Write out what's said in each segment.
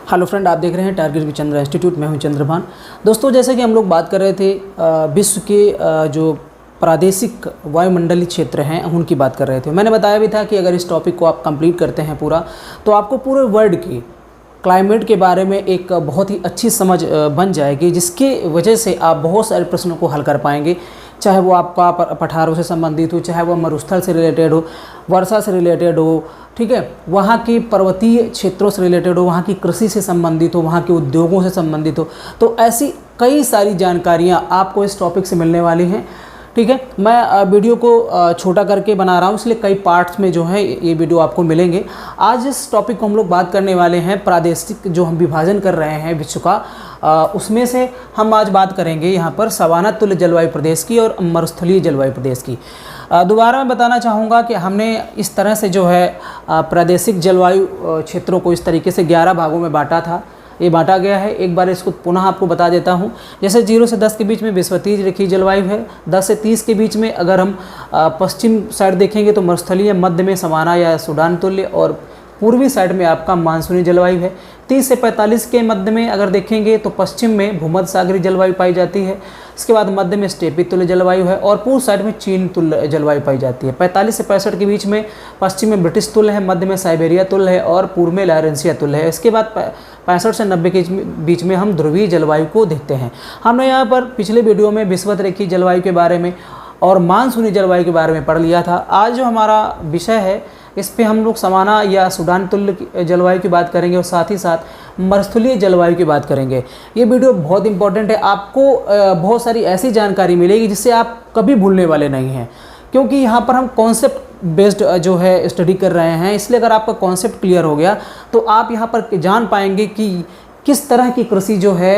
Hello friend, आप देख रहे हैं टारगेट विद चंद्रा इंस्टीट्यूट। मैं हूं चंद्रभान। दोस्तों, जैसे कि हम लोग बात कर रहे थे विश्व के जो प्रादेशिक वायुमंडलीय क्षेत्र हैं उनकी बात कर रहे थे। मैंने बताया भी था कि अगर इस टॉपिक को आप कंप्लीट करते हैं पूरा, तो आपको पूरे वर्ल्ड की क्लाइमेट के बारे में एक बहुत ही अच्छी समझ बन जाएगी, जिसकी वजह से आप बहुत सारे प्रश्नों को हल कर पाएंगे। चाहे वो आपका पठारों से संबंधित हो, चाहे वो मरुस्थल से रिलेटेड हो, वर्षा से रिलेटेड हो, ठीक है, वहाँ की पर्वतीय क्षेत्रों से रिलेटेड हो, वहाँ की कृषि से संबंधित हो, वहाँ के उद्योगों से संबंधित हो। तो ऐसी कई सारी जानकारियाँ आपको इस टॉपिक से मिलने वाली हैं। ठीक है, मैं वीडियो को छोटा करके बना रहा हूँ, इसलिए कई पार्ट्स में जो है ये वीडियो आपको मिलेंगे। आज इस टॉपिक को हम लोग बात करने वाले हैं प्रादेशिक जो हम विभाजन कर रहे हैं विश्व का, उसमें से हम आज बात करेंगे यहाँ पर सवाना तुल्य जलवायु प्रदेश की और मरुस्थलीय जलवायु प्रदेश की। दोबारा मैं बताना चाहूँगा कि हमने इस तरह से जो है प्रादेशिक जलवायु क्षेत्रों को इस तरीके से 11 भागों में बांटा था, ये बांटा गया है। एक बार इसको पुनः आपको बता देता हूँ। जैसे 0 से 10 के बीच में विषुवतीय रेखीय जलवायु है। 10 से 30 के बीच में अगर हम पश्चिम साइड देखेंगे तो मरुस्थलीय, मध्य में सवाना या सूडान तुल्य, और पूर्वी साइड में आपका मानसूनी जलवायु है। 30 से 45 के मध्य में अगर देखेंगे तो पश्चिम में भूमध्य सागरीय जलवायु पाई जाती है। इसके बाद मध्य में स्टेपी तुल्य जलवायु है और पूर्व साइड में चीन तुल्य जलवायु पाई जाती है। 45 से 65 के बीच में पश्चिम में ब्रिटिश तुल्य है, मध्य में साइबेरिया तुल्य है और पूर्व में लॉरेंसिया तुल्य है। इसके बाद 65 से 90 के बीच में हम ध्रुवीय जलवायु को देखते हैं। हमने यहाँ पर पिछले वीडियो में विषुवत रेखीय जलवायु के बारे में और मानसूनी जलवायु के बारे में पढ़ लिया था। आज जो हमारा विषय है इस पे हम लोग सवाना या सूडान तुल्य जलवायु की बात करेंगे और साथ ही साथ मरुस्थलीय जलवायु की बात करेंगे। ये वीडियो बहुत इंपॉर्टेंट है, आपको बहुत सारी ऐसी जानकारी मिलेगी जिससे आप कभी भूलने वाले नहीं हैं, क्योंकि यहाँ पर हम कॉन्सेप्ट बेस्ड जो है स्टडी कर रहे हैं। इसलिए अगर आपका कॉन्सेप्ट क्लियर हो गया तो आप यहाँ पर जान पाएंगे कि किस तरह की कृषि जो है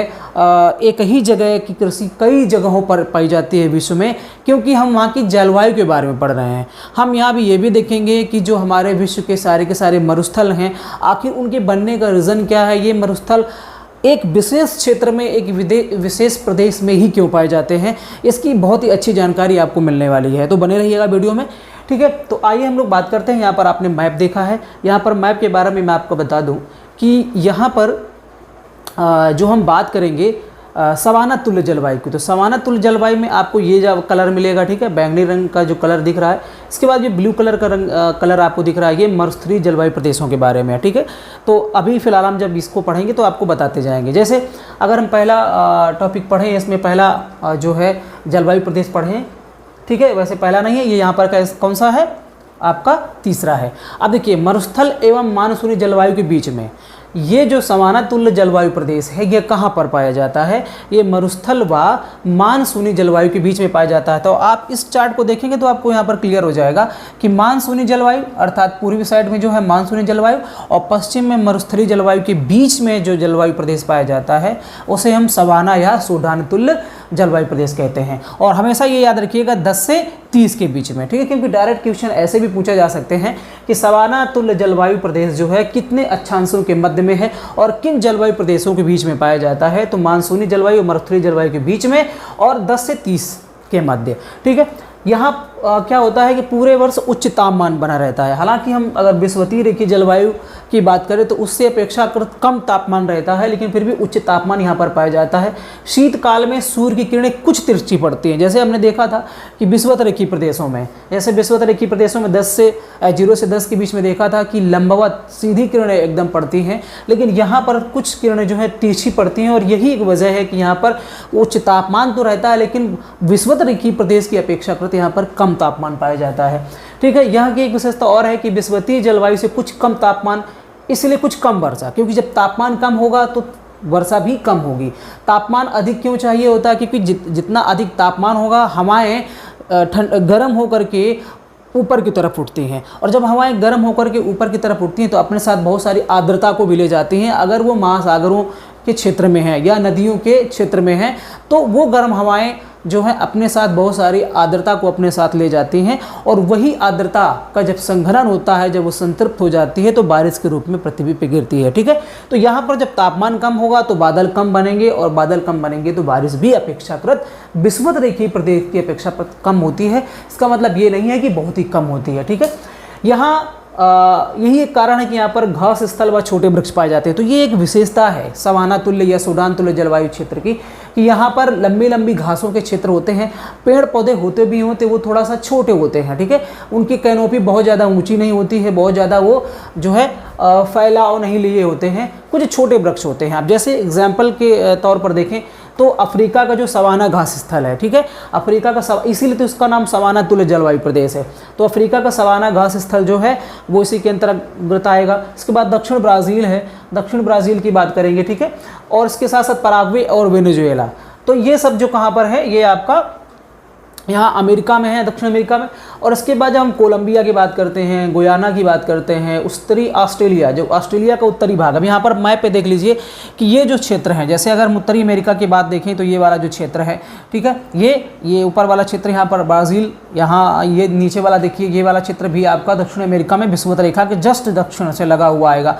एक ही जगह की कृषि कई जगहों पर पाई जाती है विश्व में, क्योंकि हम वहाँ की जलवायु के बारे में पढ़ रहे हैं। हम यहाँ भी ये भी देखेंगे कि जो हमारे विश्व के सारे मरुस्थल हैं, आखिर उनके बनने का रीज़न क्या है। ये मरुस्थल एक विशेष क्षेत्र में, एक विशेष प्रदेश में ही क्यों पाए जाते हैं, इसकी बहुत ही अच्छी जानकारी आपको मिलने वाली है। तो बने रहिएगा वीडियो में। ठीक है, तो आइए हम लोग बात करते हैं। यहाँ पर आपने मैप देखा है। यहाँ पर मैप के बारे में मैं आपको बता दूँ कि यहाँ पर जो हम बात करेंगे सवाना तुल्य जलवायु की, तो सवाना तुल्य जलवायु में आपको ये जो कलर मिलेगा, ठीक है, बैंगनी रंग का जो कलर दिख रहा है। इसके बाद ये ब्लू कलर का कलर आपको दिख रहा है, ये मरुस्थलीय जलवायु प्रदेशों के बारे में है। ठीक है, तो अभी फ़िलहाल हम जब इसको पढ़ेंगे तो आपको बताते जाएंगे। जैसे अगर हम पहला टॉपिक पढ़ें, इसमें पहला जो है जलवायु प्रदेश पढ़ें, ठीक है, वैसे पहला नहीं है ये, यहाँ पर कौन सा है आपका तीसरा है। अब देखिए, मरुस्थल एवं मानसूनी जलवायु के बीच में ये जो सवाना तुल्य जलवायु प्रदेश है, ये कहाँ पर पाया जाता है? ये मरुस्थल व मानसूनी जलवायु के बीच में पाया जाता है। तो आप इस चार्ट को देखेंगे तो आपको यहाँ पर क्लियर हो जाएगा कि मानसूनी जलवायु अर्थात पूर्वी साइड में जो है मानसूनी जलवायु और पश्चिम में मरुस्थलीय जलवायु के बीच में जो जलवायु प्रदेश पाया जाता है उसे हम सवाना या सूडान तुल्य जलवायु प्रदेश कहते हैं। और हमेशा ये याद रखिएगा 10 से 30 के बीच में, ठीक है, क्योंकि डायरेक्ट क्वेश्चन ऐसे भी पूछा जा सकते हैं कि सवाना तुल्य जलवायु प्रदेश जो है कितने अक्षांशों के मध्य में है और किन जलवायु प्रदेशों के बीच में पाया जाता है। तो मानसूनी जलवायु और मरुस्थलीय जलवायु के बीच में और 10 से 30 के मध्य। ठीक है, यहाँ क्या होता है कि पूरे वर्ष उच्च तापमान बना रहता है। हालांकि हम अगर विषुवतीय रेखीय जलवायु की बात करें तो उससे अपेक्षाकृत कम तापमान रहता है, लेकिन फिर भी उच्च तापमान यहाँ पर पाया जाता है। शीतकाल में सूर्य की किरणें कुछ तिरछी पड़ती हैं, जैसे हमने देखा था कि विषुवत रेखीय प्रदेशों में, जैसे विषुवत रेखीय प्रदेशों में 0 से 10 के बीच में देखा था कि लंबवत सीधी किरणें एकदम पड़ती हैं, लेकिन यहाँ पर कुछ किरणें जो है तिरछी पड़ती हैं। और यही एक वजह है कि यहाँ पर उच्च तापमान तो रहता है, लेकिन विषुवत रेखीय प्रदेश की अपेक्षाकृत यहाँ पर कम तापमान पाया जाता है। ठीक है, यहाँ की एक विशेषता और है कि विषुवतीय जलवायु से कुछ कम तापमान, इसलिए कुछ कम वर्षा, क्योंकि जब तापमान कम होगा तो वर्षा भी कम होगी। तापमान अधिक क्यों चाहिए होता है? क्योंकि जितना अधिक तापमान होगा हवाएं गर्म होकर के ऊपर की तरफ उठती हैं, और जब हवाएं गर्म होकर के ऊपर की तरफ उठती हैं तो अपने साथ बहुत सारी आर्द्रता को भी ले जाती हैं। अगर वो महासागरों के क्षेत्र में है या नदियों के क्षेत्र में है तो वो गर्म हवाएं जो है अपने साथ बहुत सारी आर्द्रता को अपने साथ ले जाती हैं, और वही आर्द्रता का जब संघनन होता है, जब वो संतृप्त हो जाती है तो बारिश के रूप में पृथ्वी पे गिरती है। ठीक है, तो यहाँ पर जब तापमान कम होगा तो बादल कम बनेंगे, और बादल कम बनेंगे तो बारिश भी अपेक्षाकृत विषुवत रेखीय प्रदेश की अपेक्षा कम होती है। इसका मतलब ये नहीं है कि बहुत ही कम होती है। ठीक है, यहाँ यही एक कारण है कि यहाँ पर घास स्थल व छोटे वृक्ष पाए जाते हैं। तो ये एक विशेषता है सवाना तुल्य या सूडान तुल्य जलवायु क्षेत्र की, कि यहाँ पर लंबी लंबी घासों के क्षेत्र होते हैं, पेड़ पौधे होते भी होते वो थोड़ा सा छोटे होते हैं, ठीक है। उनकी कैनोपी बहुत ज़्यादा ऊंची नहीं होती है, बहुत ज़्यादा वो जो है फैलाव नहीं लिए होते हैं, कुछ छोटे वृक्ष होते हैं। अब जैसे एग्जाम्पल के तौर पर देखें तो अफ्रीका का जो सवाना घास स्थल है, ठीक है, अफ्रीका का इसीलिए तो इसका नाम सवाना तुल्य जलवायु प्रदेश है। तो अफ्रीका का सवाना घास स्थल जो है वो इसी के अंतर्गत आएगा। इसके बाद दक्षिण ब्राज़ील है, दक्षिण ब्राज़ील की बात करेंगे, ठीक है, और इसके साथ साथ पराग्वे और वेनेजुएला। तो ये सब जो कहाँ पर है, ये आपका यहाँ अमेरिका में है, दक्षिण अमेरिका में। और इसके बाद जब हम कोलंबिया की बात करते हैं, गुयाना की बात करते हैं, उत्तरी ऑस्ट्रेलिया, जो ऑस्ट्रेलिया का उत्तरी भाग, अब यहाँ पर मैप पे देख लीजिए कि ये जो क्षेत्र है, जैसे अगर हम उत्तरी अमेरिका की बात देखें तो ये वाला जो क्षेत्र है, ठीक है, ये ऊपर वाला क्षेत्र यहाँ पर ब्राज़ील, यहाँ ये नीचे वाला देखिए ये वाला क्षेत्र भी आपका दक्षिण अमेरिका में विषुवत रेखा के जस्ट दक्षिण से लगा हुआ आएगा,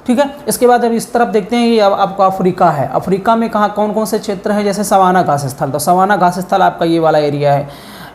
ठीक है। इसके बाद अब इस तरफ देखते हैं, ये आपका अफ्रीका है। अफ्रीका में कहाँ कौन कौन से क्षेत्र हैं, जैसे सवाना घास स्थल, तो सवाना घास स्थल आपका ये वाला एरिया है,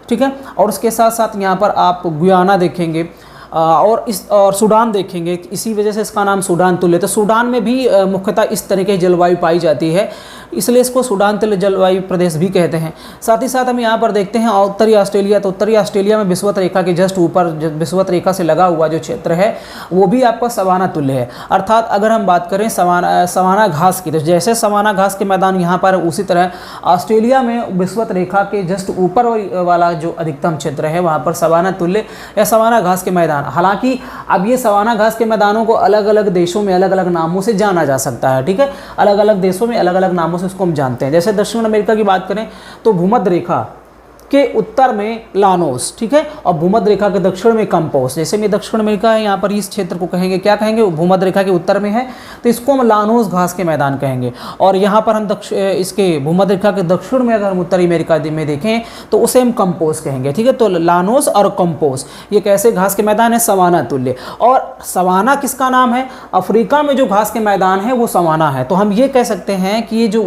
ठीक है। और उसके साथ साथ यहाँ पर आप गुयाना देखेंगे और सूडान देखेंगे, इसी वजह से इसका नाम सूडान तुल्य। तो सूडान में भी मुख्यतः इस तरह की जलवायु पाई जाती है, इसलिए इसको सूडान तुल्य जलवायु प्रदेश भी कहते हैं। साथ ही साथ हम यहाँ पर देखते हैं उत्तरी ऑस्ट्रेलिया, तो उत्तरी ऑस्ट्रेलिया में विषुवत रेखा के जस्ट ऊपर विषुवत रेखा से लगा हुआ जो क्षेत्र है वो भी आपका सवाना तुल्य है। अर्थात अगर हम बात करें सवाना घास की, तो जैसे सवाना घास के मैदान यहाँ पर, उसी तरह ऑस्ट्रेलिया में विषुवत रेखा के जस्ट ऊपर वाला जो अधिकतम क्षेत्र है वहाँ पर सवाना तुल्य या सवाना घास के मैदान। हालांकि अब ये सवाना घास के मैदानों को अलग अलग देशों में अलग अलग नामों से जाना जा सकता है, ठीक है, अलग अलग देशों में अलग अलग नामों से इसको हम जानते हैं। जैसे दक्षिण अमेरिका की बात करें तो भूमध्य रेखा के उत्तर में लानोस, ठीक है, और भूमध्य रेखा के दक्षिण में कंपोस। जैसे में दक्षिण अमेरिका है, यहाँ पर इस क्षेत्र को कहेंगे, क्या कहेंगे, भूमध्य रेखा के उत्तर में है तो इसको हम लानोस घास के मैदान कहेंगे। और यहाँ पर हम इसके भूमध्य रेखा के दक्षिण में अगर हम उत्तरी अमेरिका में देखें तो उसे हम कंपोस कहेंगे, ठीक है। तो लानोस और कंपोस ये कैसे घास के मैदान है, सवाना तुल्य। और सवाना किसका नाम है, अफ्रीका में जो घास के मैदान है वो सवाना है। तो हम ये कह सकते हैं कि ये जो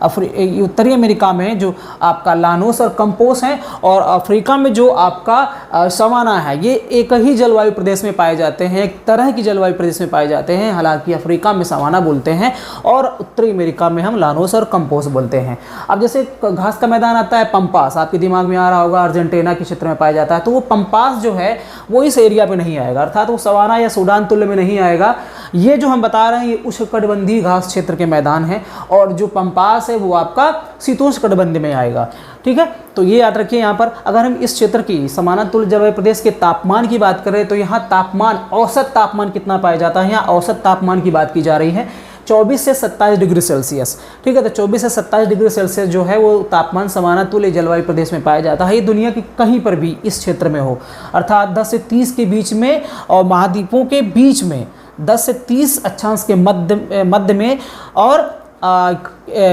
उत्तरी अमेरिका में जो आपका लानोस और कंपोस हैं और अफ्रीका में जो आपका सवाना है, ये एक ही जलवायु प्रदेश में पाए जाते हैं, एक तरह की जलवायु प्रदेश में पाए जाते हैं। हालांकि अफ्रीका में सवाना बोलते हैं और उत्तरी अमेरिका में हम लानोस और कंपोस बोलते हैं। अब जैसे घास का मैदान आता है पंपास, आपके दिमाग में आ रहा होगा, अर्जेंटीना के क्षेत्र में पाया जाता है, तो वो पंपास जो है वो इस एरिया पे नहीं आएगा, अर्थात वो सवाना या सूडान तुल्य में नहीं आएगा। ये जो हम बता रहे हैं ये उष्णकटिबंधीय घास क्षेत्र के मैदान है, और जो पंपास है वो आपका शीतोष्णकटिबंधीय में आएगा, ठीक है। तो ये याद रखिए। यहाँ पर अगर हम इस क्षेत्र की सवाना तुल्य जलवायु प्रदेश के तापमान की बात करें तो यहाँ तापमान, औसत तापमान कितना पाया जाता है, यहाँ औसत तापमान की बात की जा रही है 24 से 27 डिग्री सेल्सियस, ठीक है। तो 24 से 27 डिग्री सेल्सियस जो है वो तापमान सवाना तुल्य जलवायु प्रदेश में पाया जाता है। ये दुनिया की कहीं पर भी इस क्षेत्र में हो, अर्थात 10 से 30 के बीच में और महाद्वीपों के बीच में 10 से 30 अक्षांश के मध्य में और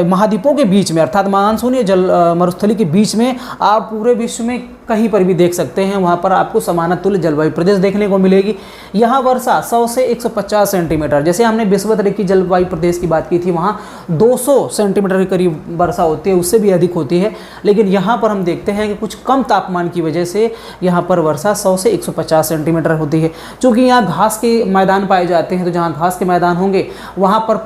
महाद्वीपों के बीच में, अर्थात मानसून या जल मरुस्थली के बीच में आप पूरे विश्व में कहीं पर भी देख सकते हैं, वहाँ पर आपको सवाना तुल्य जलवायु प्रदेश देखने को मिलेगी। यहाँ वर्षा 100 से 150 सेंटीमीटर, जैसे हमने विषुवत रेखी जलवायु प्रदेश की बात की थी, वहाँ 200 सेंटीमीटर के करीब वर्षा होती है, उससे भी अधिक होती है। लेकिन यहाँ पर हम देखते हैं कि कुछ कम तापमान की वजह से यहाँ पर वर्षा 100 से 150 सेंटीमीटर होती है। चूँकि यहाँ घास के मैदान पाए जाते हैं, तो जहाँ घास के मैदान होंगे वहाँ पर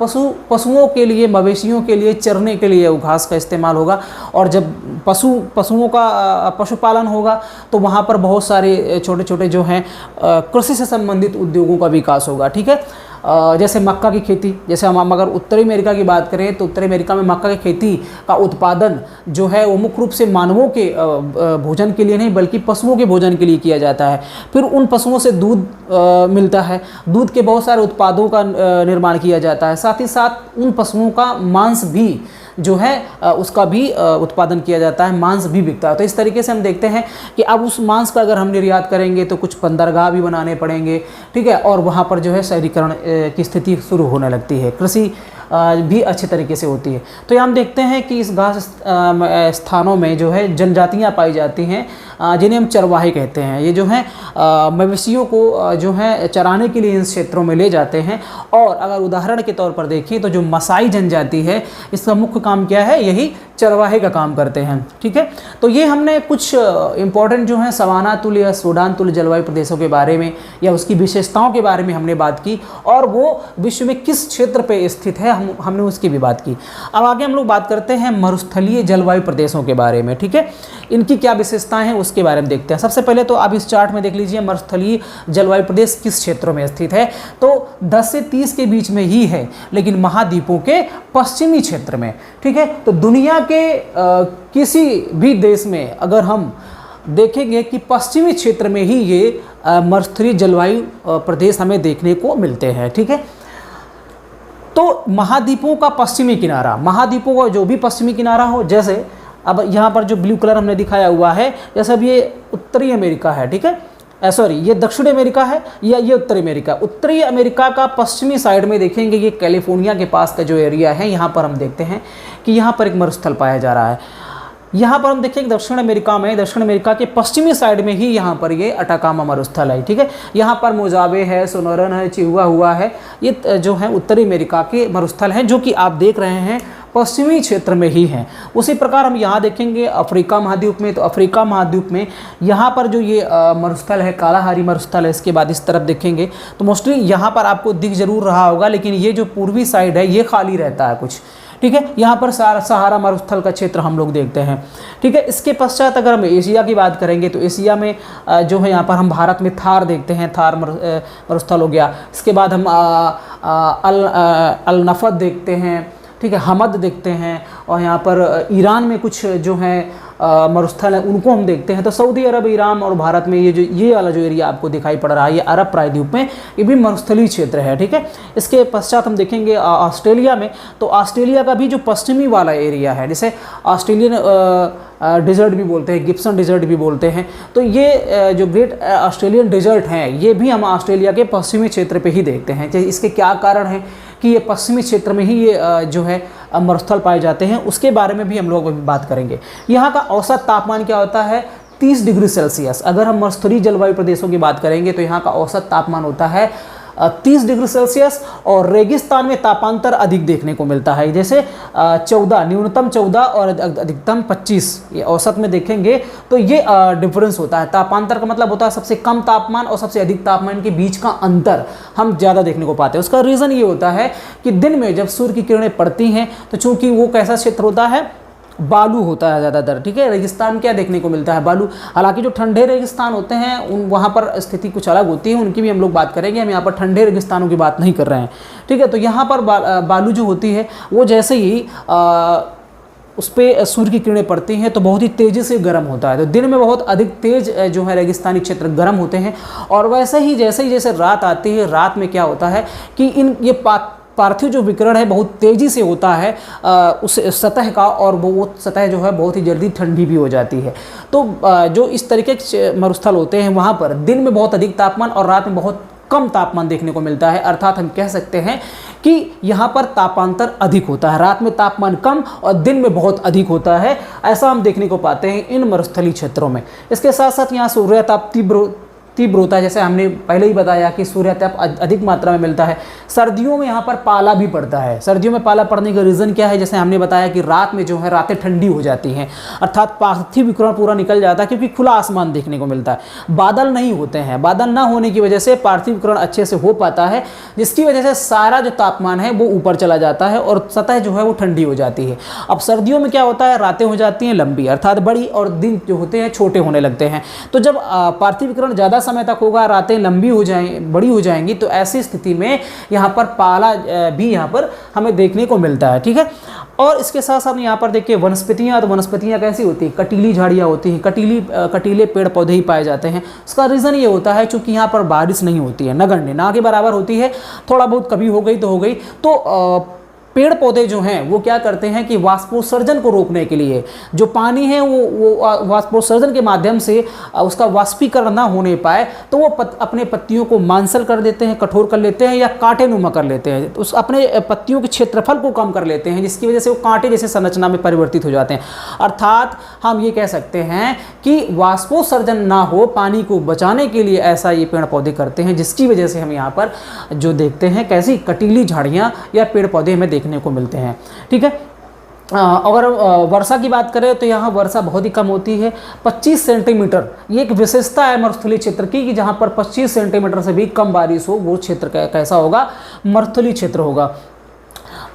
पशुओं के लिए, मवेशियों के लिए चरने के लिए वो घास का इस्तेमाल होगा। और जब पशुओं का पशुपालन होगा तो वहाँ पर बहुत सारे छोटे छोटे जो हैं कृषि से संबंधित उद्योगों का विकास होगा, ठीक है। जैसे मक्का की खेती, जैसे हम अगर उत्तरी अमेरिका की बात करें तो उत्तरी अमेरिका में मक्का की खेती का उत्पादन जो है वो मुख्य रूप से मानवों के भोजन के लिए नहीं बल्कि पशुओं के भोजन के लिए किया जाता है। फिर उन पशुओं से दूध मिलता है, दूध के बहुत सारे उत्पादों का निर्माण किया जाता है। साथ ही साथ उन पशुओं का मांस भी जो है उसका भी उत्पादन किया जाता है, मांस भी बिकता है। तो इस तरीके से हम देखते हैं कि अब उस मांस का अगर हम निर्यात करेंगे तो कुछ बंदरगाह भी बनाने पड़ेंगे, ठीक है, और वहाँ पर जो है शहरीकरण की स्थिति शुरू होने लगती है, कृषि भी अच्छे तरीके से होती है। तो यहाँ हम देखते हैं कि इस घास स्थानों में जो है जनजातियाँ पाई जाती हैं जिन्हें हम चरवाहे कहते हैं। ये जो हैं मवेशियों को जो है चराने के लिए इन क्षेत्रों में ले जाते हैं। और अगर उदाहरण के तौर पर देखें तो जो मसाई जनजाति है इसका मुख्य काम क्या है, यही चरवाहे का काम करते हैं। ठीक है, तो ये हमने कुछ इंपॉर्टेंट जो है सवाना तुल्य या सूडान तुल्य जलवायु प्रदेशों के बारे में या उसकी विशेषताओं के बारे में हमने बात की, और वो विश्व में किस क्षेत्र पे स्थित है हमने उसकी भी बात की। अब आगे हम लोग बात करते हैं मरुस्थलीय जलवायु प्रदेशों के बारे में। ठीक है, इनकी क्या विशेषताएं हैं उसके बारे में देखते हैं। सबसे पहले तो आप इस चार्ट में देख लीजिए मरुस्थलीय जलवायु प्रदेश किस क्षेत्रों में स्थित है, तो 10 से 30 के बीच में ही है, लेकिन महाद्वीपों के पश्चिमी क्षेत्र में। ठीक है, तो दुनिया के किसी भी देश में अगर हम देखेंगे कि पश्चिमी क्षेत्र में ही ये मरुस्थलीय जलवायु प्रदेश हमें देखने को मिलते हैं। ठीक है, तो महाद्वीपों का पश्चिमी किनारा, महाद्वीपों का जो भी पश्चिमी किनारा हो, जैसे अब यहाँ पर जो ब्लू कलर हमने दिखाया हुआ है, जैसे अब ये उत्तरी अमेरिका है। ठीक है, सॉरी ये दक्षिणी अमेरिका है या ये उत्तरी अमेरिका। उत्तरी अमेरिका का पश्चिमी साइड में देखेंगे ये कैलिफोर्निया के पास का जो एरिया है, यहाँ पर हम देखते हैं कि यहाँ पर एक मरुस्थल पाया जा रहा है। यहाँ पर हम देखेंगे दक्षिण अमेरिका में, दक्षिण अमेरिका के पश्चिमी साइड में ही यहाँ पर ये अटाकामा मरुस्थल है। ठीक है, यहाँ पर मोजावे है, सोनोरन है, चिहुआ हुआ है, ये जो है उत्तरी अमेरिका के मरुस्थल हैं, जो कि आप देख रहे हैं पश्चिमी क्षेत्र में ही हैं। उसी प्रकार हम यहाँ देखेंगे अफ्रीका महाद्वीप में, तो अफ्रीका महाद्वीप में यहाँ पर जो ये मरुस्थल है, कालाहारी मरुस्थल है। इसके बाद इस तरफ देखेंगे तो मोस्टली यहाँ पर आपको दिख जरूर रहा होगा, लेकिन ये जो पूर्वी साइड है ये खाली रहता है कुछ। ठीक है, यहाँ पर सहारा मरुस्थल का क्षेत्र हम लोग देखते हैं। ठीक है, इसके पश्चात अगर हम एशिया की बात करेंगे तो एशिया में जो है यहाँ पर हम भारत में थार देखते हैं, थार मरुस्थल हो गया। इसके बाद हम अल नफद देखते हैं। ठीक है, हमद देखते हैं, और यहाँ पर ईरान में कुछ जो है मरुस्थल है उनको हम देखते हैं। तो सऊदी अरब, ईरान और भारत में ये वाला जो एरिया आपको दिखाई पड़ रहा है, ये अरब प्रायद्वीप में ये भी मरुस्थलीय क्षेत्र है। ठीक है, इसके पश्चात हम देखेंगे ऑस्ट्रेलिया में, तो ऑस्ट्रेलिया का भी जो पश्चिमी वाला एरिया है, जैसे ऑस्ट्रेलियन डिजर्ट भी बोलते हैं, गिब्सन डिजर्ट भी बोलते हैं, तो ये जो ग्रेट ऑस्ट्रेलियन डिजर्ट हैं ये भी हम ऑस्ट्रेलिया के पश्चिमी क्षेत्र पे ही देखते हैं। इसके क्या कारण हैं कि ये पश्चिमी क्षेत्र में ही ये जो है मरुस्थल पाए जाते हैं, उसके बारे में भी हम लोग अभी बात करेंगे। यहाँ का औसत तापमान क्या होता है, 30 डिग्री सेल्सियस। अगर हम मरुस्थलीय जलवायु प्रदेशों की बात करेंगे तो यहाँ का औसत तापमान होता है 30 डिग्री सेल्सियस, और रेगिस्तान में तापांतर अधिक देखने को मिलता है, जैसे 14, न्यूनतम 14 और अधिकतम 25। ये औसत में देखेंगे तो ये डिफरेंस होता है। तापांतर का मतलब होता है सबसे कम तापमान और सबसे अधिक तापमान के बीच का अंतर हम ज़्यादा देखने को पाते हैं। उसका रीज़न ये होता है कि दिन में जब सूर्य की किरणें पड़ती हैं तो चूँकि वो कैसा क्षेत्र होता है, बालू होता है ज़्यादातर। ठीक है, रेगिस्तान क्या देखने को मिलता है, बालू। हालांकि जो ठंडे रेगिस्तान होते हैं उन वहाँ पर स्थिति कुछ अलग होती है, उनकी भी हम लोग बात करेंगे। हम यहाँ पर ठंडे रेगिस्तानों की बात नहीं कर रहे हैं। ठीक है, तो यहाँ पर बालू जो होती है वो जैसे ही उस पर सूर्य की किरणें पड़ती हैं तो बहुत ही तेज़ी से गर्म होता है। तो दिन में बहुत अधिक तेज जो है रेगिस्तानी क्षेत्र गर्म होते हैं, और वैसे ही जैसे रात आती है, रात में क्या होता है कि ये पार्थिव जो विकिरण है बहुत तेज़ी से होता है उस सतह का, और वो सतह जो है बहुत ही जल्दी ठंडी भी हो जाती है। तो जो इस तरीके के मरुस्थल होते हैं वहाँ पर दिन में बहुत अधिक तापमान और रात में बहुत कम तापमान देखने को मिलता है। अर्थात हम कह सकते हैं कि यहाँ पर तापांतर अधिक होता है, रात में तापमान कम और दिन में बहुत अधिक होता है। ऐसा हम देखने को पाते हैं इन मरुस्थलीय क्षेत्रों में। इसके साथ साथ यहाँ सूर्यताप तीव्र होता है, जैसे हमने पहले ही बताया कि सूर्यताप अधिक मात्रा में मिलता है। सर्दियों में यहाँ पर पाला भी पड़ता है। सर्दियों में पाला पड़ने का रीज़न क्या है, जैसे हमने बताया कि रात में जो है रातें ठंडी हो जाती हैं, अर्थात पार्थिव विकिरण पूरा निकल जाता है, क्योंकि खुला आसमान देखने को मिलता है, बादल नहीं होते हैं। बादल ना होने की वजह से पार्थिव विकिरण अच्छे से हो पाता है, जिसकी वजह से सारा जो तापमान है वो ऊपर चला जाता है और सतह जो है वो ठंडी हो जाती है। अब सर्दियों में क्या होता है, रातें हो जाती हैं लंबी अर्थात बड़ी, और दिन जो होते हैं छोटे होने लगते हैं। तो जब पार्थिव विकिरण ज़्यादा समय तक होगा, रातें लंबी हो बड़ी हो जाएंगी, तो ऐसी स्थिति में यहाँ पर पाला भी यहाँ पर हमें देखने को मिलता है। ठीक है, और इसके साथ साथ यहाँ पर देखिए वनस्पतियाँ, तो वनस्पतियाँ कैसी होती हैं, कटीली झाड़ियाँ होती हैं, कटीले पेड़ पौधे ही पाए जाते हैं। उसका रीज़न ये होता है चूँकि यहाँ पर बारिश नहीं होती है, नगण्य ना के बराबर होती है, थोड़ा बहुत कभी हो गई तो हो गई। तो पेड़ पौधे जो हैं वो क्या करते हैं कि वाष्पोत्सर्जन को रोकने के लिए जो पानी है वो वाष्पोत्सर्जन के माध्यम से उसका वाष्पीकरण ना होने पाए, तो वो अपने पत्तियों को मांसल कर देते हैं, कठोर कर लेते हैं या कांटेनुमा कर लेते हैं। तो उस अपने पत्तियों के क्षेत्रफल को कम कर लेते हैं, जिसकी वजह से वो कांटे जैसे संरचना में परिवर्तित हो जाते हैं। अर्थात हम ये कह सकते हैं कि वाष्पोत्सर्जन ना हो, पानी को बचाने के लिए ऐसा ये पेड़ पौधे करते हैं, जिसकी वजह से हम यहाँ पर जो देखते हैं कैसी कटीली झाड़ियाँ या पेड़ पौधे हमें देखने को मिलते हैं। ठीक है, अगर वर्षा की बात करें तो यहाँ वर्षा बहुत ही कम होती है, 25 सेंटीमीटर। ये एक विशेषता है मरुस्थलीय क्षेत्र की कि जहाँ पर 25 सेंटीमीटर से भी कम बारिश हो वो क्षेत्र कैसा होगा, मरुस्थलीय क्षेत्र होगा।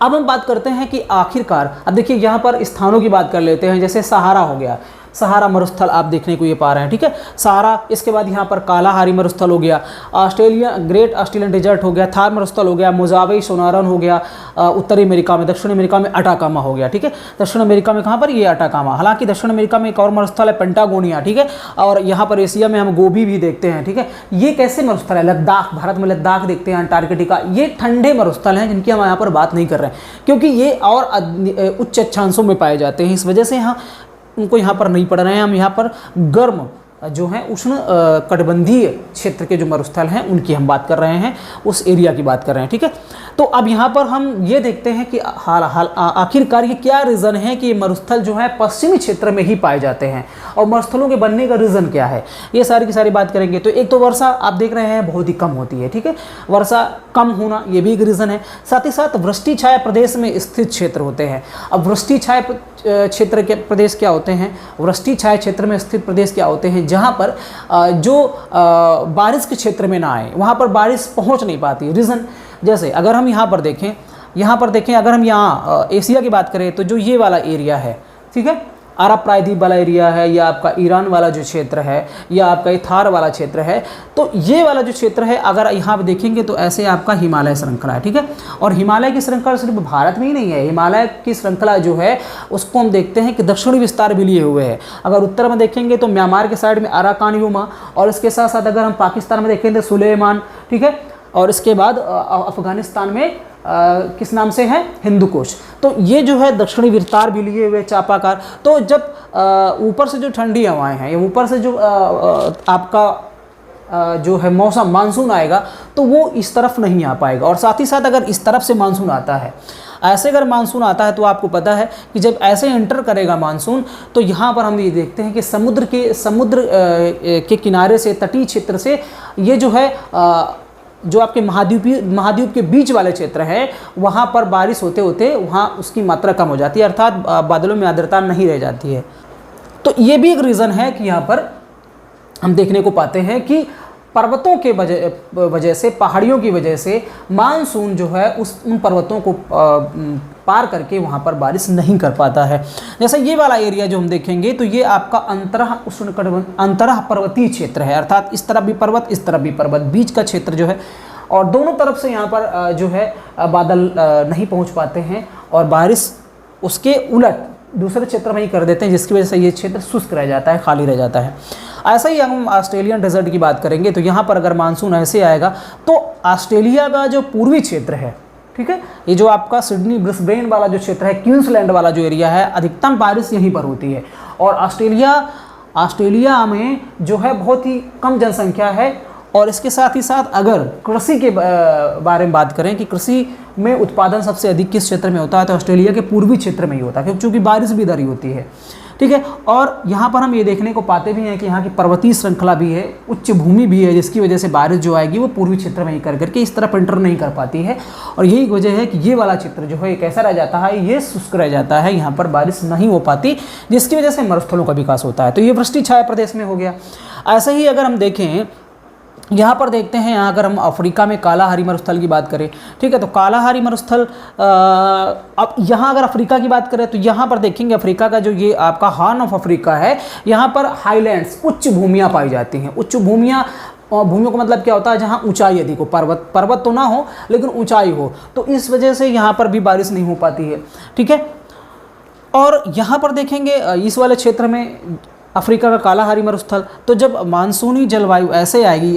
अब हम बात करते हैं कि आखिरकार, अब देखिए यहाँ पर स्थानों की बात कर लेते हैं। जैसे सहारा हो गया, सहारा मरुस्थल आप देखने को ये पा रहे हैं, ठीक है, सहारा। इसके बाद यहाँ पर कालाहारी मरुस्थल हो गया, ऑस्ट्रेलिया ग्रेट ऑस्ट्रेलियन डेजर्ट हो गया, थार मरुस्थल हो गया, मोजावे सोनारन हो गया, उत्तरी अमेरिका में, दक्षिण अमेरिका में अटाकामा हो गया, ठीक है। दक्षिण अमेरिका में कहाँ पर, ये अटाकामा। हालांकि दक्षिण अमेरिका में एक और मरुस्थल है पेंटागोनिया, ठीक है। और यहाँ पर एशिया में हम गोबी भी देखते हैं, ठीक है। ये कैसे मरुस्थल है, लद्दाख, भारत में लद्दाख देखते हैं, अंटार्कटिका, ये ठंडे मरुस्थल हैं जिनकी हम यहाँ पर बात नहीं कर रहे हैं, क्योंकि ये और उच्च अक्षांशों में पाए जाते हैं। इस वजह से यहाँ उनको यहाँ पर नहीं पढ़ रहे हैं हम। यहाँ पर गर्म जो है उष्ण कटिबंधीय क्षेत्र के जो मरुस्थल हैं उनकी हम बात कर रहे हैं, उस एरिया की बात कर रहे हैं, ठीक है। तो अब यहाँ पर हम ये देखते हैं कि आखिरकार ये क्या रीज़न है कि ये मरुस्थल जो है पश्चिमी क्षेत्र में ही पाए जाते हैं, और मरुस्थलों के बनने का रीज़न क्या है, ये सारी की सारी बात करेंगे। तो एक तो वर्षा आप देख रहे हैं बहुत ही कम होती है, ठीक है, वर्षा कम होना ये भी एक रीज़न है। साथ ही साथ वृष्टि छाया प्रदेश में स्थित क्षेत्र होते हैं। अब वृष्टि छाया क्षेत्र के प्रदेश क्या होते हैं, वृष्टि छाया क्षेत्र में स्थित प्रदेश क्या होते हैं, जहाँ पर जो बारिश के क्षेत्र में ना आए, वहाँ पर बारिश पहुँच नहीं पाती। रीज़न जैसे अगर हम यहाँ पर देखें, अगर हम यहाँ एशिया की बात करें तो जो ये वाला एरिया है, ठीक है, अरब प्रायद्वीप वाला एरिया है, या आपका ईरान वाला जो क्षेत्र है, या आपका ये थार वाला क्षेत्र है, तो ये वाला जो क्षेत्र है अगर यहाँ पे देखेंगे तो ऐसे आपका हिमालय श्रृंखला है, ठीक है। और हिमालय की श्रृंखला सिर्फ भारत में ही नहीं है, हिमालय की श्रृंखला जो है उसको हम देखते हैं कि दक्षिणी विस्तार भी लिए हुए है। अगर उत्तर में देखेंगे तो म्यांमार के साइड में अराकान युमा, और इसके साथ साथ अगर हम पाकिस्तान में देखेंगे तो सुलेमान, ठीक है, और इसके बाद अफगानिस्तान में किस नाम से है, हिंदू कुश। तो ये जो है दक्षिणी विस्तार भी लिए हुए चापाकार। तो जब ऊपर से जो ठंडी हवाएं हैं, या ऊपर से जो आपका जो है मौसम मानसून आएगा तो वो इस तरफ नहीं आ पाएगा। और साथ ही साथ अगर इस तरफ से मानसून आता है, ऐसे अगर मानसून आता है तो आपको पता है कि जब ऐसे एंटर करेगा मानसून तो यहाँ पर हम ये देखते हैं कि समुद्र के किनारे से, तटीय क्षेत्र से, ये जो है जो आपके महाद्वीप के बीच वाले क्षेत्र है वहाँ पर बारिश होते होते वहाँ उसकी मात्रा कम हो जाती है, अर्थात बादलों में आर्द्रता नहीं रह जाती है। तो ये भी एक रीज़न है कि यहाँ पर हम देखने को पाते हैं कि पर्वतों के वजह से, पहाड़ियों की वजह से मानसून जो है उन पर्वतों को पार करके वहाँ पर बारिश नहीं कर पाता है। जैसा ये वाला एरिया जो हम देखेंगे तो ये आपका अंतरः पर्वतीय क्षेत्र है, अर्थात इस तरफ भी पर्वत, इस तरफ भी पर्वत, बीच का क्षेत्र जो है, और दोनों तरफ से यहाँ पर जो है बादल नहीं पहुँच पाते हैं, और बारिश उसके उलट दूसरे क्षेत्र में ही कर देते हैं, जिसकी वजह से ये क्षेत्र शुष्क रह जाता है, खाली रह जाता है। ऐसा ही हम ऑस्ट्रेलियन डेजर्ट की बात करेंगे तो यहाँ पर अगर मानसून ऐसे आएगा तो ऑस्ट्रेलिया का जो पूर्वी क्षेत्र है, ठीक है, ये जो आपका सिडनी ब्रिस्बेन वाला जो क्षेत्र है, क्वींसलैंड वाला जो एरिया है, अधिकतम बारिश यहीं पर होती है। और ऑस्ट्रेलिया में जो है बहुत ही कम जनसंख्या है। और इसके साथ ही साथ अगर कृषि के बारे में बात करें कि कृषि में उत्पादन सबसे अधिक किस क्षेत्र में होता है, तो ऑस्ट्रेलिया के पूर्वी क्षेत्र में ही होता है, क्योंकि बारिश भी इधर ही होती है, ठीक है। और यहाँ पर हम ये देखने को पाते भी हैं कि यहाँ की पर्वतीय श्रृंखला भी है, उच्च भूमि भी है, जिसकी वजह से बारिश जो आएगी वो पूर्वी क्षेत्र में ही कर करके इस तरफ एंटर नहीं कर पाती है। और यही वजह है कि ये वाला क्षेत्र जो है ये कैसा रह जाता है, ये शुष्क रह जाता है, यहाँ पर बारिश नहीं हो पाती, जिसकी वजह से मरुस्थलों का विकास होता है। तो ये वृष्टि छाया प्रदेश में हो गया। ऐसे ही अगर हम देखें, यहाँ पर देखते हैं, यहाँ अगर हम अफ्रीका में कालाहारी मरुस्थल की बात करें, ठीक है, तो कालाहारी मरुस्थल, अब यहाँ अगर अफ्रीका की बात करें तो यहाँ पर देखेंगे अफ्रीका का जो ये आपका हॉर्न ऑफ अफ्रीका है, यहाँ पर हाईलैंड्स, उच्च भूमियाँ पाई जाती हैं। उच्च भूमियों का मतलब क्या होता है, जहाँ ऊंचाई अधिक हो, पर्वत तो ना हो लेकिन ऊंचाई हो, तो इस वजह से यहाँ पर भी बारिश नहीं हो पाती है, ठीक है। और यहाँ पर देखेंगे इस वाले क्षेत्र में अफ्रीका का कालाहारी मरुस्थल, तो जब मानसूनी जलवायु ऐसे आएगी,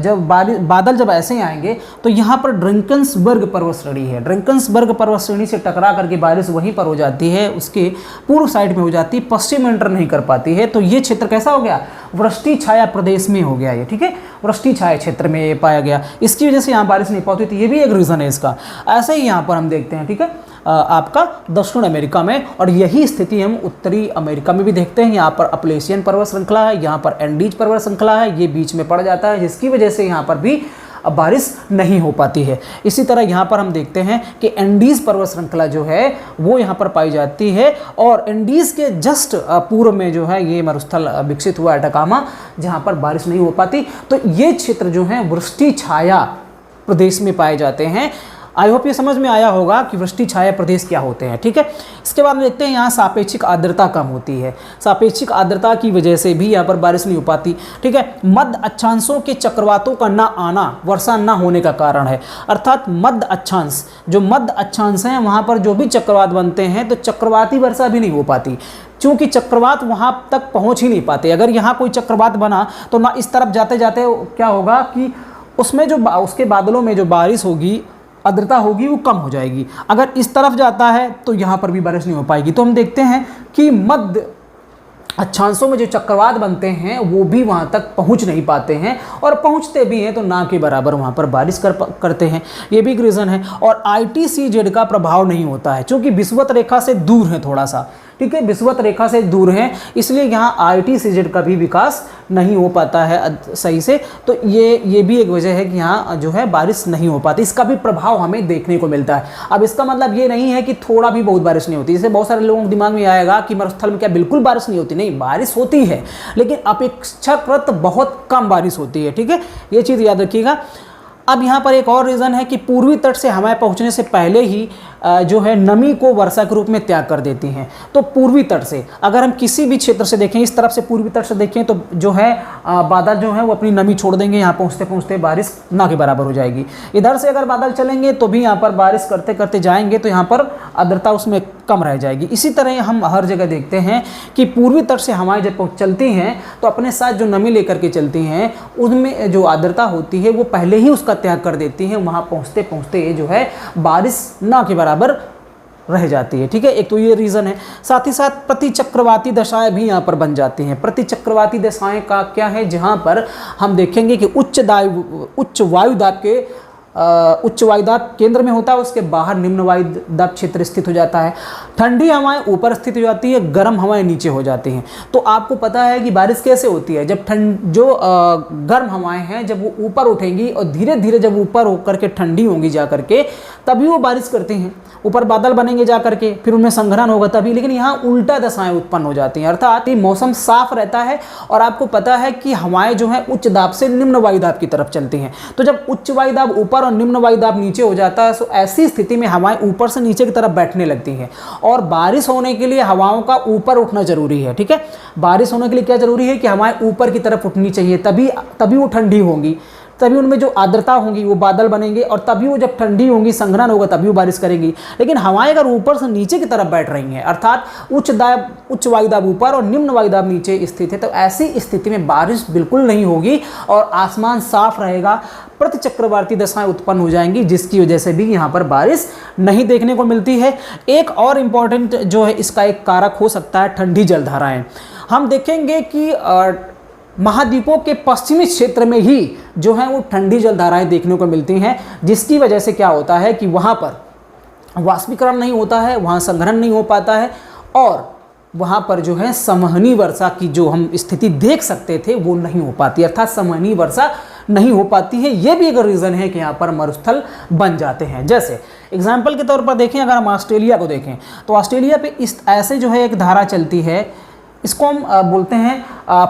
जब बादल जब ऐसे आएंगे तो यहाँ पर ड्रंकन्सबर्ग पर्वत श्रेणी है, ड्रंकन्सबर्ग पर्वत श्रेणी से टकरा करके बारिश वहीं पर हो जाती है, उसके पूर्व साइड में हो जाती है, पश्चिम में एंटर नहीं कर पाती है। तो ये क्षेत्र कैसा हो गया, वृष्टि छाया प्रदेश में हो गया ये, ठीक है, वृष्टि छाया क्षेत्र में ये पाया गया, इसकी वजह से यहाँ बारिश नहीं पाती थी, ये भी एक रीज़न है इसका। ऐसे ही यहाँ पर हम देखते हैं, ठीक है, आपका दक्षिण अमेरिका में, और यही स्थिति हम उत्तरी अमेरिका में भी देखते हैं। यहाँ पर अपलेशियन पर्वत श्रृंखला है, यहाँ पर एंडीज पर्वत श्रृंखला है, ये बीच में पड़ जाता है, जिसकी वजह से यहाँ पर भी बारिश नहीं हो पाती है। इसी तरह यहाँ पर हम देखते हैं कि एंडीज़ पर्वत श्रृंखला जो है वो यहाँ पर पाई जाती है और एंडीज़ के जस्ट पूर्व में जो है ये मरुस्थल विकसित हुआ अटाकामा, जहाँ पर बारिश नहीं हो पाती। तो ये क्षेत्र जो है वृष्टि छाया प्रदेश में पाए जाते हैं। आई होप ये समझ में आया होगा कि वृष्टि छाया प्रदेश क्या होते हैं, ठीक है। इसके बाद में देखते हैं यहाँ सापेक्षिक आर्द्रता कम होती है। सापेक्षिक आर्द्रता की वजह से भी यहाँ पर बारिश नहीं हो पाती, ठीक है। मध्य अक्षांशों के चक्रवातों का ना आना वर्षा ना होने का कारण है। अर्थात मध्य अक्षांश, जो मध्य अक्षांश हैं वहाँ पर जो भी चक्रवात बनते हैं तो चक्रवाती वर्षा भी नहीं हो पाती, क्योंकि चक्रवात वहाँ तक पहुँच ही नहीं पाते। अगर यहाँ कोई चक्रवात बना तो ना इस तरफ जाते जाते क्या होगा कि उसमें जो उसके बादलों में जो बारिश होगी, आर्द्रता होगी, वो कम हो जाएगी। अगर इस तरफ जाता है तो यहाँ पर भी बारिश नहीं हो पाएगी। तो हम देखते हैं कि मध्य अक्षांशों में जो चक्रवात बनते हैं वो भी वहाँ तक पहुँच नहीं पाते हैं, और पहुँचते भी हैं तो ना के बराबर वहाँ पर बारिश करते हैं। ये भी एक रीज़न है। और ITCZ का प्रभाव नहीं होता है, क्योंकि विषुवत रेखा से दूर है थोड़ा सा, ठीक है, विषुवत रेखा से दूर है, इसलिए यहाँ ITCZ का भी विकास नहीं हो पाता है सही से। तो ये भी एक वजह है कि यहाँ जो है बारिश नहीं हो पाती। इसका भी प्रभाव हमें देखने को मिलता है। अब इसका मतलब ये नहीं है कि थोड़ा भी बहुत बारिश नहीं होती। जैसे बहुत सारे लोगों के दिमाग में आएगा कि मरुस्थल में क्या बिल्कुल बारिश नहीं होती? नहीं, बारिश होती है, लेकिन अपेक्षाकृत बहुत कम बारिश होती है, ठीक है, ये चीज़ याद रखिएगा। अब यहाँ पर एक और रीज़न है कि पूर्वी तट से हवाएं पहुँचने से पहले ही जो है नमी को वर्षा के रूप में त्याग कर देती हैं। तो पूर्वी तट से अगर हम किसी भी क्षेत्र से देखें, इस तरफ से पूर्वी तट से देखें, तो जो है बादल जो है वो अपनी नमी छोड़ देंगे, यहाँ पहुँचते पहुँचते बारिश ना के बराबर हो जाएगी। इधर से अगर बादल चलेंगे तो भी यहाँ पर बारिश करते करते जाएंगे तो यहाँ पर आर्द्रता उसमें कम रह जाएगी। इसी तरह हम हर जगह देखते हैं कि पूर्वी तट से हवाएं जब चलती हैं तो अपने साथ जो नमी लेकर के चलती हैं उनमें जो आर्द्रता होती है वो पहले ही उसका त्याग कर देती हैं। वहाँ पहुँचते पहुँचते जो है बारिश ना के बराबर रह जाती है, ठीक है। एक तो ये रीज़न है। साथ ही साथ प्रतिचक्रवाती दशाएं भी यहाँ पर बन जाती हैं। प्रतिचक्रवाती दशाएं का क्या है? जहाँ पर हम देखेंगे कि उच्च वायुदाब के उच्च वायुदाब केंद्र में होता है, उसके बाहर निम्न वायुदाब क्षेत्र स्थित हो जाता है। ठंडी हवाएं ऊपर स्थित हो जाती है, गर्म हवाएं नीचे हो जाती हैं। तो आपको पता है कि बारिश कैसे होती है? जब गर्म हवाएं हैं जब वो ऊपर उठेंगी और धीरे धीरे जब ऊपर होकर के ठंडी होंगी जा करके, तभी वो बारिश करती हैं। ऊपर बादल बनेंगे जा करके, फिर उनमें संघनन होगा तभी। लेकिन यहाँ उल्टा दशाएं उत्पन्न हो जाती हैं, अर्थात ये मौसम साफ रहता है और आपको पता है कि हवाएं जो है उच्च दाब से निम्न वायुदाब की तरफ चलती हैं। तो जब उच्च वायुदाब ऊपर और निम्न वायुदाब नीचे हो जाता है तो ऐसी स्थिति में हवाएं ऊपर से नीचे की तरफ बैठने लगती हैं। और बारिश होने के लिए हवाओं का ऊपर उठना जरूरी है, ठीक है। बारिश होने के लिए क्या जरूरी है कि हवाएं ऊपर की तरफ उठनी चाहिए, तभी वो ठंडी होंगी, तभी उनमें जो आर्द्रता होंगी वो बादल बनेंगे, और तभी वो जब ठंडी होंगी, संघनन होगा, तभी वो बारिश करेंगी। लेकिन हवाएं अगर ऊपर से नीचे की तरफ बैठ रही हैं, अर्थात उच्च वायुदाब ऊपर और निम्न वायुदाब नीचे स्थित है, तो ऐसी स्थिति में बारिश बिल्कुल नहीं होगी और आसमान साफ रहेगा। प्रतिचक्रवाती दशाएं उत्पन्न हो जाएंगी, जिसकी वजह से भी यहाँ पर बारिश नहीं देखने को मिलती है। एक और इम्पॉर्टेंट जो है इसका एक कारक हो सकता है ठंडी जलधाराएं। हम देखेंगे कि महाद्वीपों के पश्चिमी क्षेत्र में ही जो है वो ठंडी जलधाराएं देखने को मिलती हैं, जिसकी वजह से क्या होता है कि वहाँ पर वाष्पीकरण नहीं होता है, वहाँ संघनन नहीं हो पाता है, और वहाँ पर जो है समहनी वर्षा की जो हम स्थिति देख सकते थे वो नहीं हो पाती, अर्थात समहनी वर्षा नहीं हो पाती है। ये भी एक रीज़न है कि यहाँ पर मरुस्थल बन जाते हैं। जैसे एग्जाम्पल के तौर पर देखें, अगर हम ऑस्ट्रेलिया को देखें तो ऑस्ट्रेलिया पे इस ऐसे जो है एक धारा चलती है, इसको हम बोलते हैं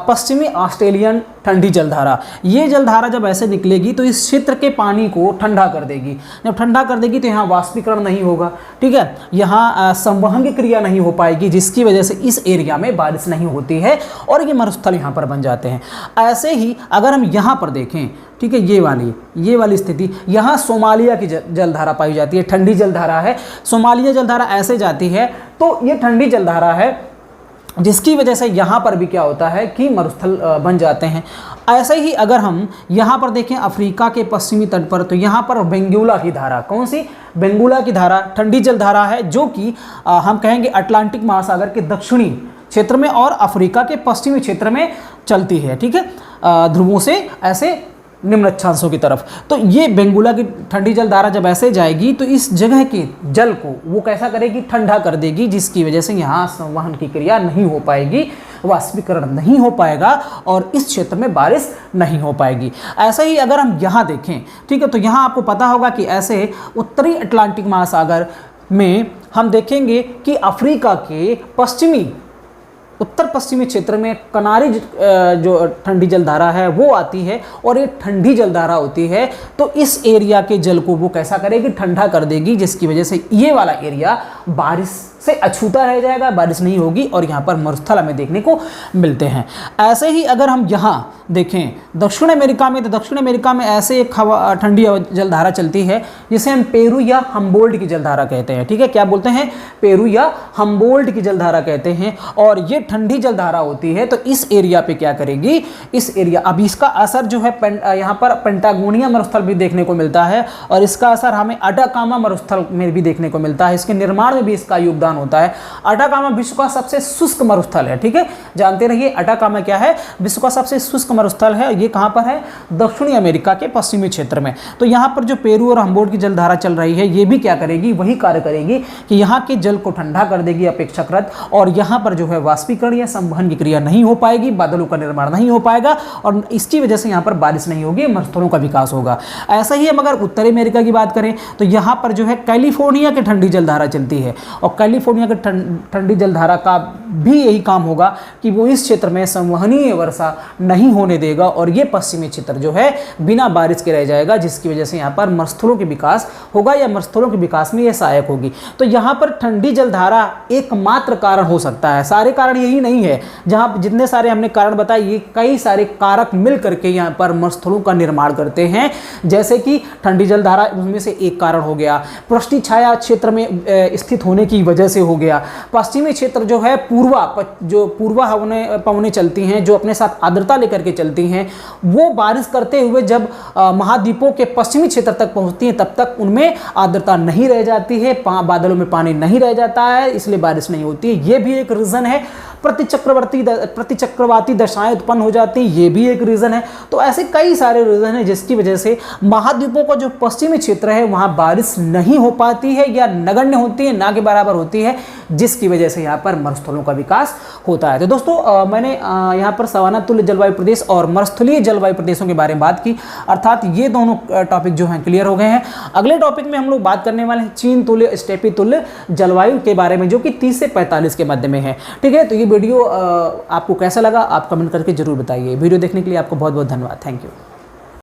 पश्चिमी ऑस्ट्रेलियन ठंडी जलधारा। ये जलधारा जब ऐसे निकलेगी तो इस क्षेत्र के पानी को ठंडा कर देगी। जब ठंडा कर देगी तो यहाँ वाष्पीकरण नहीं होगा, ठीक है, यहाँ संवहन की क्रिया नहीं हो पाएगी, जिसकी वजह से इस एरिया में बारिश नहीं होती है और ये मरुस्थल यहाँ पर बन जाते हैं। ऐसे ही अगर हम यहाँ पर देखें, ठीक है, ये वाली स्थिति, यहाँ सोमालिया की जलधारा पाई जाती है, ठंडी जलधारा है। सोमालिया जलधारा ऐसे जाती है, तो ये ठंडी जलधारा है, जिसकी वजह से यहाँ पर भी क्या होता है कि मरुस्थल बन जाते हैं। ऐसे ही अगर हम यहाँ पर देखें अफ्रीका के पश्चिमी तट पर, तो यहाँ पर बेंगुला की धारा, कौन सी? बेंगुला की धारा ठंडी जलधारा है, जो कि हम कहेंगे अटलांटिक महासागर के दक्षिणी क्षेत्र में और अफ्रीका के पश्चिमी क्षेत्र में चलती है, ठीक है, ध्रुवों से ऐसे निम्न अक्षांशों की तरफ। तो ये बेंगुला की ठंडी जलधारा जब ऐसे जाएगी तो इस जगह के जल को वो कैसा करेगी? ठंडा कर देगी, जिसकी वजह से यहाँ संवहन की क्रिया नहीं हो पाएगी, वाष्पीकरण नहीं हो पाएगा और इस क्षेत्र में बारिश नहीं हो पाएगी। ऐसे ही अगर हम यहाँ देखें, ठीक है, तो यहाँ आपको पता होगा कि ऐसे उत्तरी अटलांटिक महासागर में हम देखेंगे कि अफ्रीका के उत्तर पश्चिमी क्षेत्र में कनारी जो ठंडी जलधारा है वो आती है और ये ठंडी जलधारा होती है, तो इस एरिया के जल को वो कैसा करेगी, ठंडा कर देगी, जिसकी वजह से ये वाला एरिया बारिश से अछूता रह जाएगा, बारिश नहीं होगी और यहाँ पर मरुस्थल हमें देखने को मिलते हैं। ऐसे ही अगर हम यहाँ देखें दक्षिण अमेरिका में, तो दक्षिण अमेरिका में ऐसे एक ठंडी जलधारा चलती है जिसे हम पेरू या हम्बोल्ट की जलधारा कहते हैं। ठीक है, क्या बोलते हैं, पेरू या हम्बोल्ट की जलधारा कहते हैं। और ये ठंडी जलधारा होती है, तो इस एरिया पे क्या करेगी, इस एरिया, अब इसका असर जो है यहाँ पर पेंटागोनिया मरुस्थल भी देखने को मिलता है और इसका असर हमें अटाकामा मरुस्थल में भी देखने को मिलता है। इसके निर्माण में भी इसका योगदान होता है। अटाकामा विश्व का सबसे शुष्क मरुस्थल है। ठीक है, जानते रहिए अटाकामा क्या है, विश्व का सबसे शुष्क मरुस्थल है। ये कहां पर है, दक्षिणी अमेरिका के पश्चिमी क्षेत्र में। तो यहां पर जो पेरू और हम्बोल्ट की जलधारा चल रही है, ये भी क्या करेगी, वही कार्य करेगी कि यहां के जल को ठंडा कर देगी अपेक्षाकृत, और यहां पर जो है वाष्पीकरण या संवहन की क्रिया नहीं हो पाएगी, बादलों का निर्माण नहीं हो पाएगा और इसकी वजह से यहां पर बारिश नहीं होगी, मरुस्थलों का विकास होगा। ऐसा ही हम अगर उत्तरी अमेरिका की बात करें, तो यहां पर जो है कैलिफोर्निया की ठंडी जलधारा चलती है और कैलिफोर्निया की ठंडी जलधारा का भी यही काम होगा कि वो इस क्षेत्र में संवहनीय वर्षा नहीं होने देगा और ये पश्चिमी क्षेत्र जो है बिना बारिश के रह जाएगा, जिसकी वजह से यहाँ पर मरुस्थलों के विकास होगा या मरुस्थलों के विकास में ये सहायक होगी। तो यहाँ पर ठंडी जलधारा एकमात्र कारण हो सकता है, सारे कारण यही नहीं है। जहाँ जितने सारे हमने कारण बताए, ये कई सारे कारक मिल करके यहाँ पर मरुस्थलों का निर्माण करते हैं, जैसे कि ठंडी जलधारा उसमें से एक कारण हो गया, पृष्ठीय छाया क्षेत्र में स्थित होने की वजह से हो गया, पश्चिमी क्षेत्र जो है पूर्वा पवनें चलती हैं जो अपने साथ आर्द्रता लेकर के चलती हैं, वो बारिश करते हुए जब महाद्वीपों के पश्चिमी क्षेत्र तक पहुंचती हैं तब तक उनमें आर्द्रता नहीं रह जाती है, बादलों में पानी नहीं रह जाता है, इसलिए बारिश नहीं होती है। ये भी एक रीज़न है। प्रतिचक्रवाती दशाएं उत्पन्न हो जाती है, ये भी एक रीज़न है। तो ऐसे कई सारे रीज़न हैं जिसकी वजह से महाद्वीपों का जो पश्चिमी क्षेत्र है वहाँ बारिश नहीं हो पाती है या नगण्य होती है, ना के बराबर होती है, जिसकी वजह से यहाँ पर मरुस्थलों का विकास होता है। तो दोस्तों मैंने यहाँ पर सवाना तुल्य जलवायु प्रदेश और मरुस्थलीय जलवायु प्रदेशों के बारे में बात की, अर्थात ये दोनों टॉपिक जो हैं क्लियर हो गए हैं। अगले टॉपिक में हम लोग बात करने वाले हैं चीन तुल्य स्टेपी तुल्य जलवायु के बारे में, जो कि 30 से 45 के मध्य में है। ठीक है, तो ये वीडियो आपको कैसा लगा आप कमेंट करके जरूर बताइए। वीडियो देखने के लिए आपको बहुत बहुत धन्यवाद। Thank you.